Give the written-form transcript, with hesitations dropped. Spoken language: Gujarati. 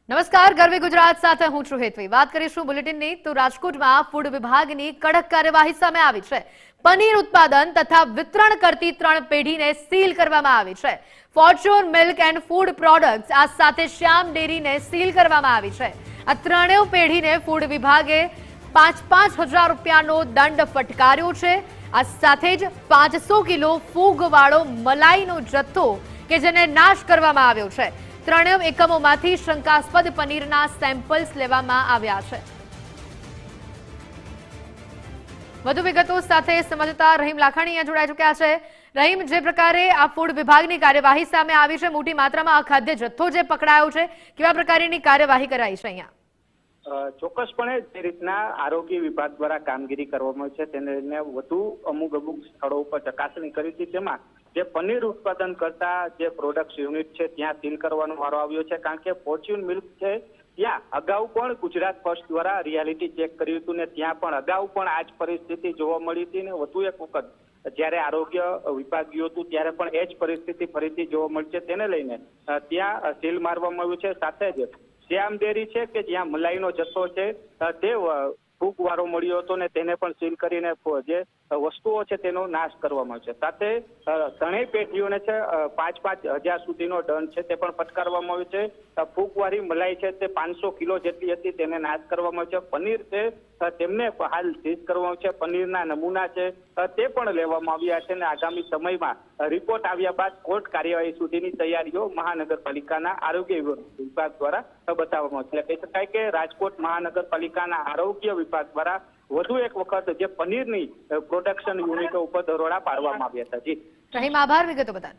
નમસ્કાર, ગરવી ગુજરાત સાથે હું છું હેતવી। વાત કરીશું બુલેટિનની તો રાજકોટમાં ફૂડ વિભાગની કડક કાર્યવાહી સામે આવી છે। પનીર ઉત્પાદન તથા વિતરણ કરતી 3 પેઢીને સીલ કરવામાં આવી છે। Fortune milk and food products આ સાથે શ્યામ ડેરીને સીલ કરવામાં આવી છે। આ ત્રણેય પેઢીને ફૂડ વિભાગે 5,000 રૂપિયાનો દંડ ફટકાર્યો છે। આ સાથે જ 500 કિલો ફૂગવાળો મલાઈનો જથ્થો કે જેને નાશ કરવામાં આવ્યો છે। ત્રણેય એકમોમાંથી શંકાસ્પદ પનીરના સેમ્પલ્સ લેવામાં આવ્યા છે। વધુ વિગતો સાથે સંવાદદાતા રહીમ લાખાણી અહીંયા જોડાઈ ચૂક્યા છે। રહીમ, જે પ્રકારે આ ફૂડ વિભાગની કાર્યવાહી સામે આવી છે, મોટી માત્રામાં અખાદ્ય જથ્થો જે પકડાયો છે, કેવા પ્રકારની કાર્યવાહી કરાઈ છે અહીંયા? ચોક્કસપણે જે રીતના આરોગ્ય વિભાગ દ્વારા કામગીરી કરવામાં આવી છે તેને લઈને વધુ અમુક સ્થળો ઉપર ચકાસણી કરી હતી। તેમાં જે પનીર ઉત્પાદન કરતા જે પ્રોડક્ટ યુનિટ છે ત્યાં સીલ કરવાનો વારો આવ્યો છે, કારણ કે ફોર્ચ્યુન મિલ્ક છે ત્યાં અગાઉ પણ ગુજરાત ફર્સ્ટ દ્વારા રિયાલિટી ચેક કર્યું હતું ને ત્યાં પણ અગાઉ પણ આ જ પરિસ્થિતિ જોવા મળી હતી ને વધુ એક વખત જ્યારે આરોગ્ય વિભાગ ગયું હતું ત્યારે પણ એ જ પરિસ્થિતિ ફરીથી જોવા મળી છે। તેને લઈને ત્યાં સીલ મારવામાં આવ્યું છે। સાથે જ શ્યામ ડેરી છે કે જ્યાં મલાઈનો જથ્થો છે તે ફૂગવાળો મળ્યો હતો ને તેને પણ સીલ કરીને જે વસ્તુઓ છે તેનો નાશ કરવામાં આવ્યો છે। સાથે ત્રણેય પેઢીઓને છે 5,000 સુધીનો દંડ છે તે પણ ફટકારવામાં આવ્યો છે। ફૂગવાળી મલાઈ છે તે 500 કિલો જેટલી હતી તેને નાશ કરવામાં આવ્યો છે। પનીર છે તેમને હાલ સીઝ કરવામાં આવ્યું છે। પનીરના નમૂના છે તે પણ લેવામાં આવ્યા છે અને આગામી સમયમાં રિપોર્ટ આવ્યા બાદ કોર્ટ કાર્યવાહી સુધીની તૈયારીઓ મહાનગરપાલિકાના આરોગ્ય વિભાગ દ્વારા બતાવવામાં આવશે। એટલે કહી શકાય કે રાજકોટ મહાનગરપાલિકાના આરોગ્ય વિભાગ દ્વારા વધુ એક વખત જે પનીરની પ્રોડક્શન યુનિટો ઉપર દરોડા પાડવામાં આવ્યા હતા। જી રહીમ, આભાર વિગતો બદલ।